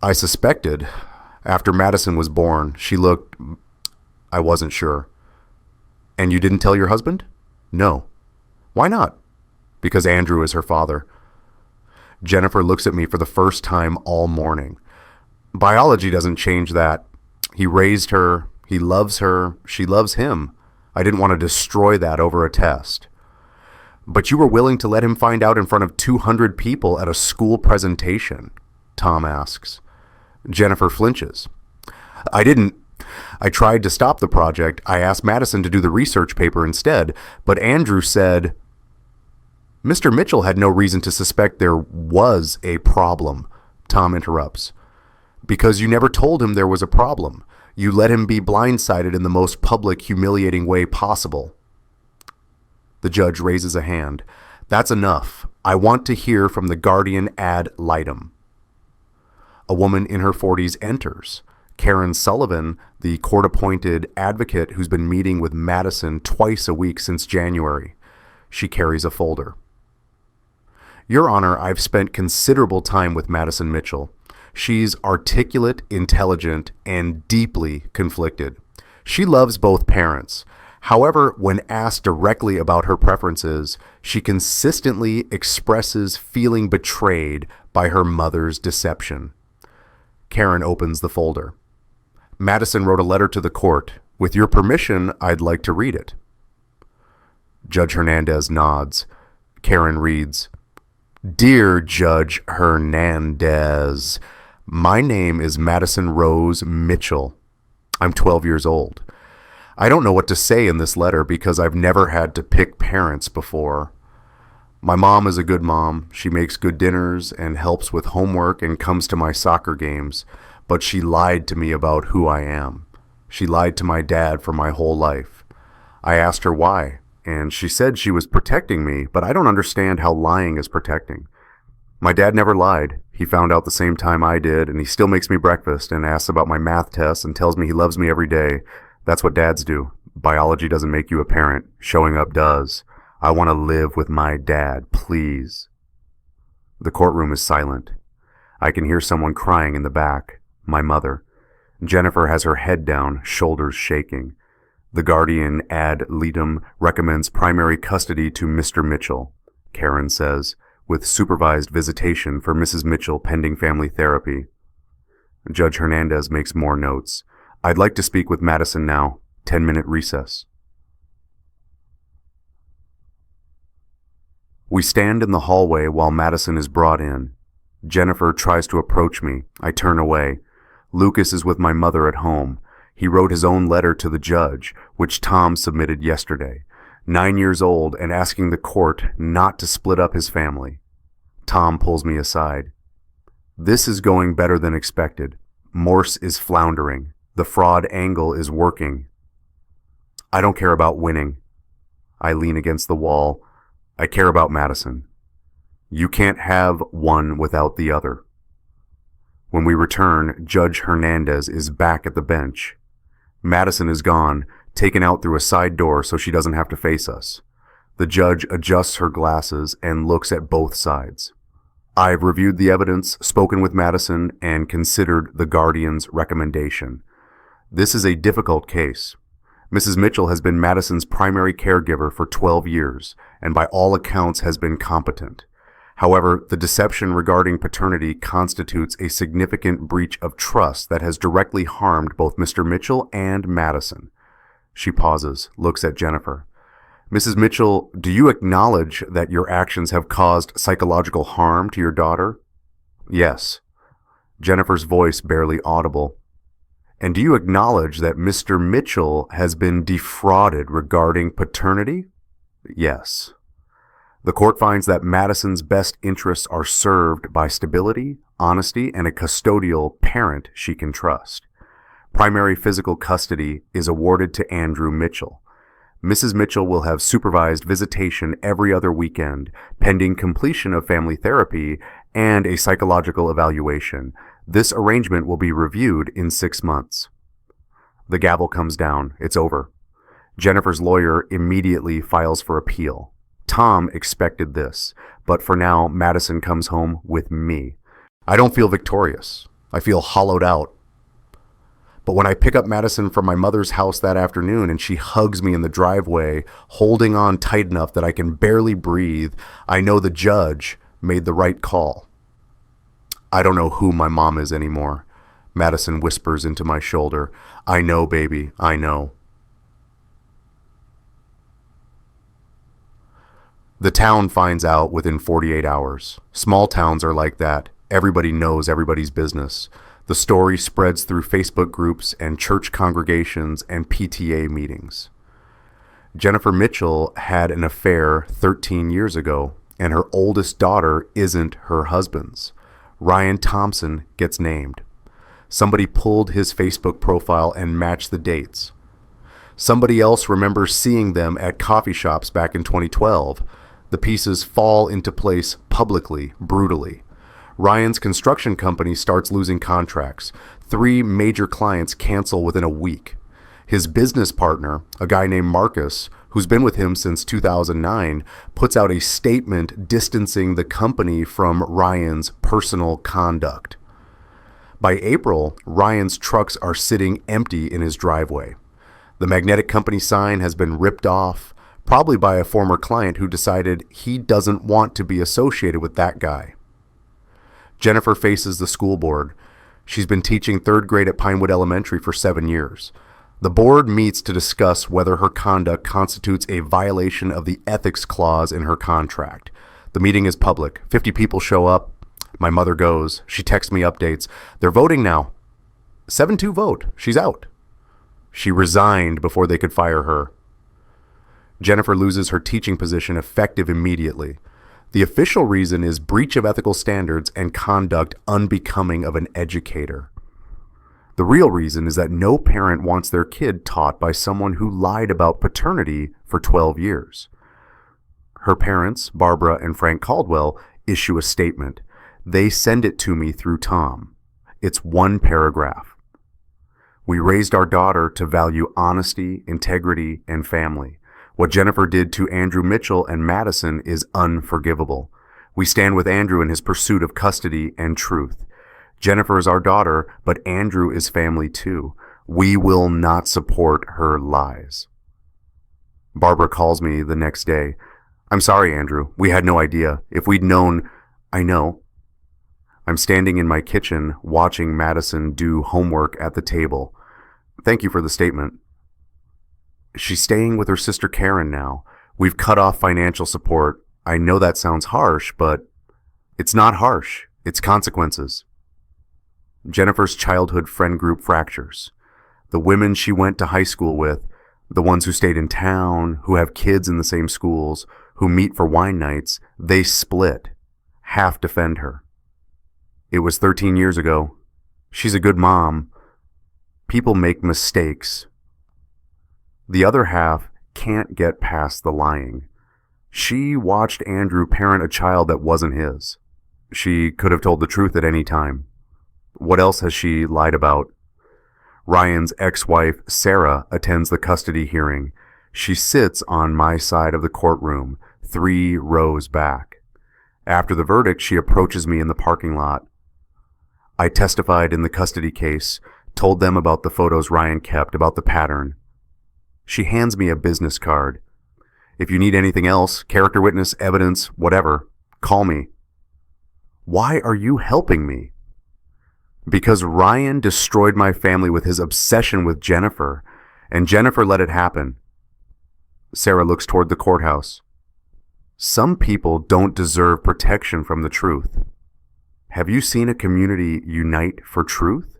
I suspected. After Madison was born, she looked... I wasn't sure. And you didn't tell your husband? No. Why not? Because Andrew is her father. Jennifer looks at me for the first time all morning. Biology doesn't change that. He raised her. He loves her. She loves him. I didn't want to destroy that over a test. But you were willing to let him find out in front of 200 people at a school presentation, Tom asks. Jennifer flinches. I didn't. I tried to stop the project. I asked Madison to do the research paper instead, but Andrew said... Mr. Mitchell had no reason to suspect there was a problem, Tom interrupts. Because you never told him there was a problem. You let him be blindsided in the most public, humiliating way possible. The judge raises a hand. That's enough. I want to hear from the guardian ad litem. A woman in her 40s enters. Karen Sullivan, the court-appointed advocate who's been meeting with Madison twice a week since January. She carries a folder. Your Honor, I've spent considerable time with Madison Mitchell. She's articulate, intelligent, and deeply conflicted. She loves both parents. However, when asked directly about her preferences, she consistently expresses feeling betrayed by her mother's deception. Karen opens the folder. Madison wrote a letter to the court. With your permission, I'd like to read it. Judge Hernandez nods. Karen reads, Dear Judge Hernandez, my name is Madison Rose Mitchell. I'm 12 years old. I don't know what to say in this letter because I've never had to pick parents before. My mom is a good mom. She makes good dinners and helps with homework and comes to my soccer games, but she lied to me about who I am. She lied to my dad for my whole life. I asked her why, and she said she was protecting me, but I don't understand how lying is protecting. My dad never lied. He found out the same time I did, and he still makes me breakfast and asks about my math tests and tells me he loves me every day. That's what dads do. Biology doesn't make you a parent. Showing up does. I want to live with my dad, please. The courtroom is silent. I can hear someone crying in the back. My mother. Jennifer has her head down, shoulders shaking. The guardian ad litem recommends primary custody to Mr. Mitchell, Karen says, with supervised visitation for Mrs. Mitchell pending family therapy. Judge Hernandez makes more notes. I'd like to speak with Madison now. 10-minute recess. We stand in the hallway while Madison is brought in. Jennifer tries to approach me. I turn away. Lucas is with my mother at home. He wrote his own letter to the judge, which Tom submitted yesterday. 9 years old and asking the court not to split up his family. Tom pulls me aside. This is going better than expected. Morse is floundering. The fraud angle is working. I don't care about winning. I lean against the wall. I care about Madison. You can't have one without the other. When we return, Judge Hernandez is back at the bench. Madison is gone, taken out through a side door so she doesn't have to face us. The judge adjusts her glasses and looks at both sides. I've reviewed the evidence, spoken with Madison, and considered the guardian's recommendation. This is a difficult case. Mrs. Mitchell has been Madison's primary caregiver for 12 years, and by all accounts has been competent. However, the deception regarding paternity constitutes a significant breach of trust that has directly harmed both Mr. Mitchell and Madison. She pauses, looks at Jennifer. Mrs. Mitchell, do you acknowledge that your actions have caused psychological harm to your daughter? Yes. Jennifer's voice barely audible. And do you acknowledge that Mr. Mitchell has been defrauded regarding paternity? Yes. The court finds that Madison's best interests are served by stability, honesty, and a custodial parent she can trust. Primary physical custody is awarded to Andrew Mitchell. Mrs. Mitchell will have supervised visitation every other weekend, pending completion of family therapy and a psychological evaluation. This arrangement will be reviewed in 6 months. The gavel comes down. It's over. Jennifer's lawyer immediately files for appeal. Tom expected this, but for now, Madison comes home with me. I don't feel victorious. I feel hollowed out. But when I pick up Madison from my mother's house that afternoon and she hugs me in the driveway, holding on tight enough that I can barely breathe, I know the judge made the right call. I don't know who my mom is anymore. Madison whispers into my shoulder. I know, baby, I know. The town finds out within 48 hours. Small towns are like that. Everybody knows everybody's business. The story spreads through Facebook groups and church congregations and PTA meetings. Jennifer Mitchell had an affair 13 years ago, and her oldest daughter isn't her husband's. Ryan Thompson gets named. Somebody pulled his Facebook profile and matched the dates. Somebody else remembers seeing them at coffee shops back in 2012. The pieces fall into place publicly, brutally. Ryan's construction company starts losing contracts. 3 major clients cancel within a week. His business partner, a guy named Marcus, who's been with him since 2009, puts out a statement distancing the company from Ryan's personal conduct. By April, Ryan's trucks are sitting empty in his driveway. The magnetic company sign has been ripped off, probably by a former client who decided he doesn't want to be associated with that guy. Jennifer faces the school board. She's been teaching 3rd grade at Pinewood Elementary for 7 years. The board meets to discuss whether her conduct constitutes a violation of the ethics clause in her contract. The meeting is public. 50 people show up. My mother goes. She texts me updates. They're voting now. 7-2 vote. She's out. She resigned before they could fire her. Jennifer loses her teaching position effective immediately. The official reason is breach of ethical standards and conduct unbecoming of an educator. The real reason is that no parent wants their kid taught by someone who lied about paternity for 12 years. Her parents, Barbara and Frank Caldwell, issue a statement. They send it to me through Tom. It's 1 paragraph. We raised our daughter to value honesty, integrity, and family. What Jennifer did to Andrew Mitchell and Madison is unforgivable. We stand with Andrew in his pursuit of custody and truth. Jennifer is our daughter, but Andrew is family too. We will not support her lies. Barbara calls me the next day. I'm sorry, Andrew. We had no idea. If we'd known, I know. I'm standing in my kitchen watching Madison do homework at the table. Thank you for the statement. She's staying with her sister Karen now. We've cut off financial support. I know that sounds harsh, but it's not harsh. It's consequences. Jennifer's childhood friend group fractures. The women she went to high school with, the ones who stayed in town, who have kids in the same schools, who meet for wine nights, they split. Half defend her. It was 13 years ago. She's a good mom. People make mistakes. The other half can't get past the lying. She watched Andrew parent a child that wasn't his. She could have told the truth at any time. What else has she lied about? Ryan's ex-wife, Sarah, attends the custody hearing. She sits on my side of the courtroom, 3 rows back. After the verdict, she approaches me in the parking lot. I testified in the custody case, told them about the photos Ryan kept, about the pattern. She hands me a business card. If you need anything else, character witness, evidence, whatever, call me. Why are you helping me? Because Ryan destroyed my family with his obsession with Jennifer, and Jennifer let it happen. Sarah looks toward the courthouse. Some people don't deserve protection from the truth. Have you seen a community unite for truth?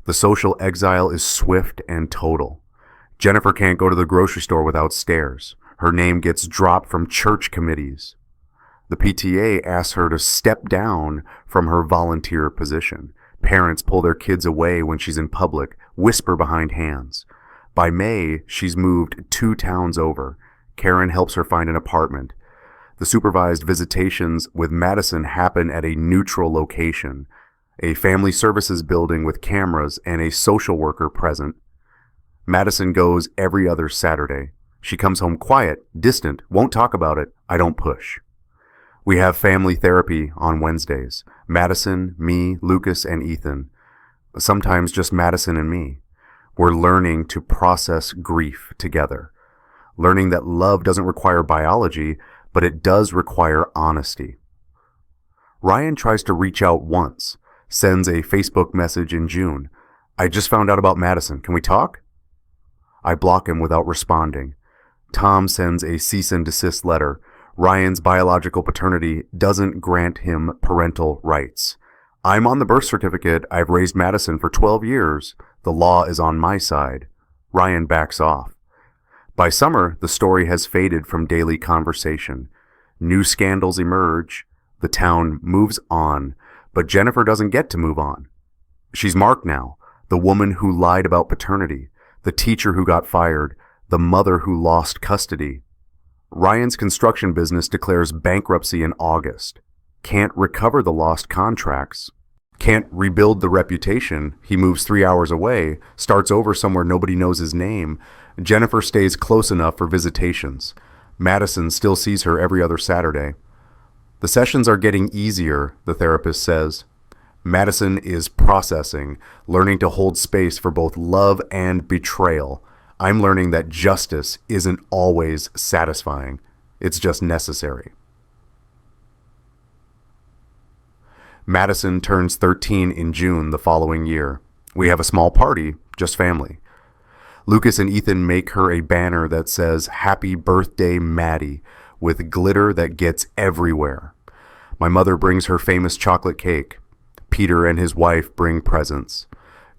The social exile is swift and total. Jennifer can't go to the grocery store without stairs. Her name gets dropped from church committees. The PTA asks her to step down from her volunteer position. Parents pull their kids away when she's in public, whisper behind hands. By May, she's moved 2 towns over. Karen helps her find an apartment. The supervised visitations with Madison happen at a neutral location, a family services building with cameras and a social worker present. Madison goes every other Saturday. She comes home quiet, distant, won't talk about it. I don't push. We have family therapy on Wednesdays. Madison, me, Lucas, and Ethan. Sometimes just Madison and me. We're learning to process grief together. Learning that love doesn't require biology, but it does require honesty. Ryan tries to reach out once, sends a Facebook message in June. I just found out about Madison. Can we talk? I block him without responding. Tom sends a cease and desist letter. Ryan's biological paternity doesn't grant him parental rights. I'm on the birth certificate. I've raised Madison for 12 years. The law is on my side. Ryan backs off. By summer, the story has faded from daily conversation. New scandals emerge. The town moves on, but Jennifer doesn't get to move on. She's marked now, the woman who lied about paternity, the teacher who got fired, the mother who lost custody. Ryan's construction business declares bankruptcy in August. Can't recover the lost contracts. Can't rebuild the reputation. He moves 3 hours away, starts over somewhere nobody knows his name. Jennifer stays close enough for visitations. Madison still sees her every other Saturday. The sessions are getting easier, the therapist says. Madison is processing, learning to hold space for both love and betrayal. I'm learning that justice isn't always satisfying. It's just necessary. Madison turns 13 in June the following year. We have a small party, just family. Lucas and Ethan make her a banner that says, "Happy Birthday, Maddie," with glitter that gets everywhere. My mother brings her famous chocolate cake. Peter and his wife bring presents.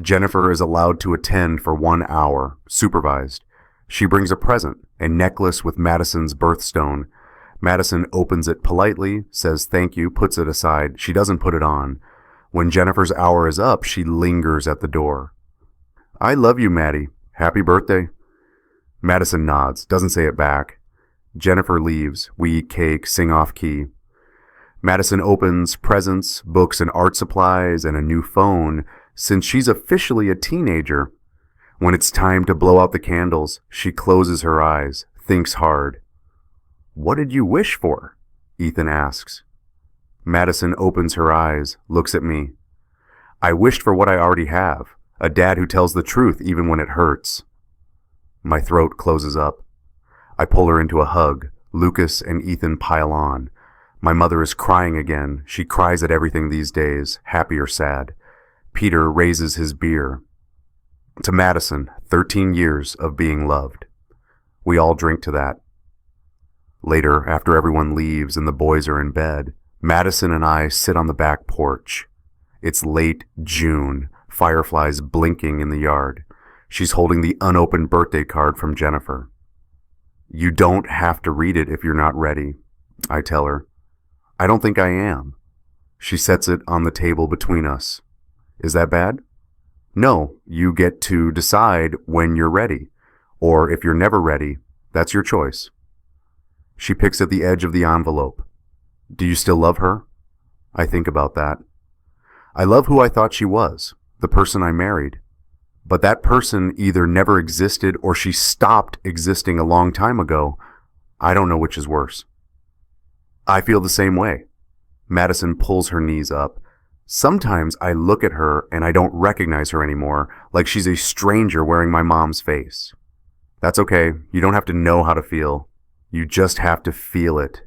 Jennifer is allowed to attend for 1 hour, supervised. She brings a present, a necklace with Madison's birthstone. Madison opens it politely, says thank you, puts it aside. She doesn't put it on. When Jennifer's hour is up, she lingers at the door. "I love you, Maddie. Happy birthday." Madison nods, doesn't say it back. Jennifer leaves. We eat cake, sing off key. Madison opens presents, books and art supplies, and a new phone. Since she's officially a teenager, When it's time to blow out the candles, she closes her eyes, thinks hard. "What did you wish for?" Ethan asks. Madison opens her eyes, looks at me. "I wished for what I already have, a dad who tells the truth even when it hurts." My throat closes up. I pull her into a hug. Lucas and Ethan pile on. My mother is crying again. She cries at everything these days, happy or sad. Peter raises his beer. To Madison, 13 years of being loved. We all drink to that. Later, after everyone leaves and the boys are in bed, Madison and I sit on the back porch. It's late June, fireflies blinking in the yard. She's holding the unopened birthday card from Jennifer. "You don't have to read it if you're not ready," I tell her. "I don't think I am." She sets it on the table between us. "Is that bad?" "No, you get to decide when you're ready. Or if you're never ready, that's your choice." She picks at the edge of the envelope. "Do you still love her?" I think about that. I love who I thought she was, the person I married. But that person either never existed or she stopped existing a long time ago. I don't know which is worse. I feel the same way. Madison pulls her knees up. Sometimes I look at her and I don't recognize her anymore, like she's a stranger wearing my mom's face. That's okay. You don't have to know how to feel. You just have to feel it.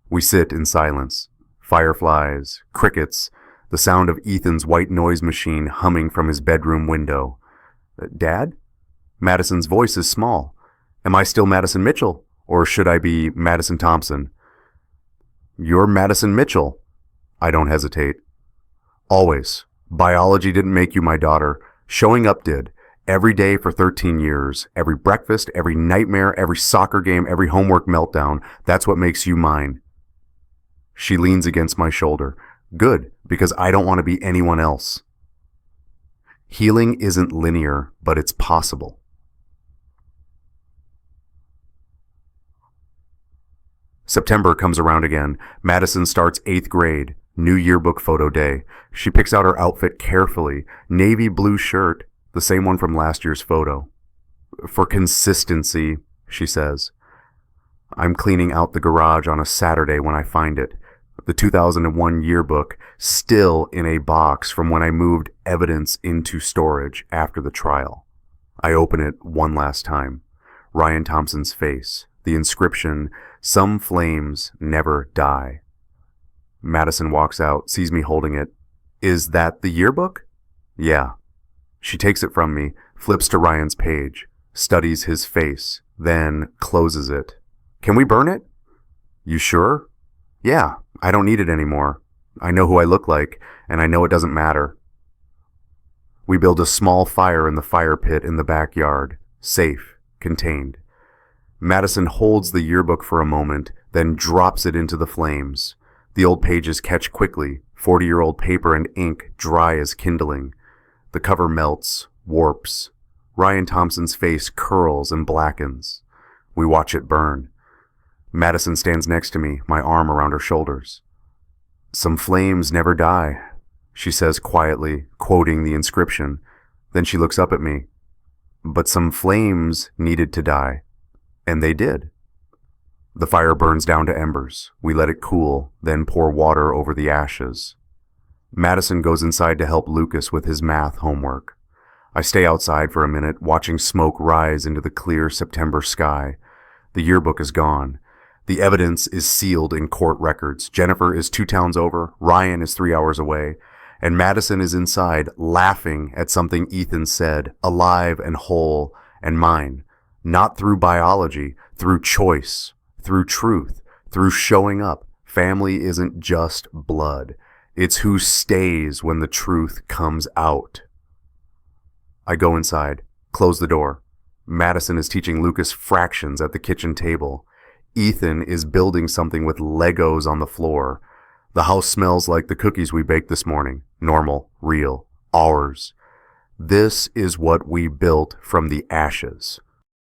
We sit in silence. Fireflies, crickets, the sound of Ethan's white noise machine humming from his bedroom window. "Dad?" Madison's voice is small. Am I still Madison Mitchell, or should I be Madison Thompson? "You're Madison Mitchell." I don't hesitate. "Always. Biology didn't make you my daughter. Showing up did. Every day for 13 years. Every breakfast, every nightmare, every soccer game, every homework meltdown. That's what makes you mine." She leans against my shoulder. Good, because I don't want to be anyone else. Healing isn't linear, but it's possible. September comes around again. Madison starts 8th grade. New yearbook photo day. She picks out her outfit carefully. Navy blue shirt, the same one from last year's photo. "For consistency," she says. I'm cleaning out the garage on a Saturday when I find it. The 2001 yearbook, still in a box from when I moved evidence into storage after the trial. I open it one last time. Ryan Thompson's face. The inscription, "Some flames never die." Madison walks out, sees me holding it. "Is that the yearbook?" "Yeah." She takes it from me, flips to Ryan's page, studies his face, then closes it. "Can we burn it?" "You sure?" "Yeah, I don't need it anymore. I know who I look like, and I know it doesn't matter." We build a small fire in the fire pit in the backyard, safe, contained. Madison holds the yearbook for a moment, then drops it into the flames. The old pages catch quickly, 40-year-old paper and ink dry as kindling. The cover melts, warps. Ryan Thompson's face curls and blackens. We watch it burn. Madison stands next to me, my arm around her shoulders. "Some flames never die," she says quietly, quoting the inscription. Then she looks up at me. "But some flames needed to die." And they did. The fire burns down to embers. We let it cool, then pour water over the ashes. Madison goes inside to help Lucas with his math homework. I stay outside for a minute, watching smoke rise into the clear September sky. The yearbook is gone. The evidence is sealed in court records. Jennifer is 2 towns over, Ryan is 3 hours away, and Madison is inside, laughing at something Ethan said, alive and whole, and mine. Not through biology, through choice, through truth, through showing up. Family isn't just blood. It's who stays when the truth comes out. I go inside, close the door. Madison is teaching Lucas fractions at the kitchen table. Ethan is building something with Legos on the floor. The house smells like the cookies we baked this morning. Normal, real, ours. This is what we built from the ashes.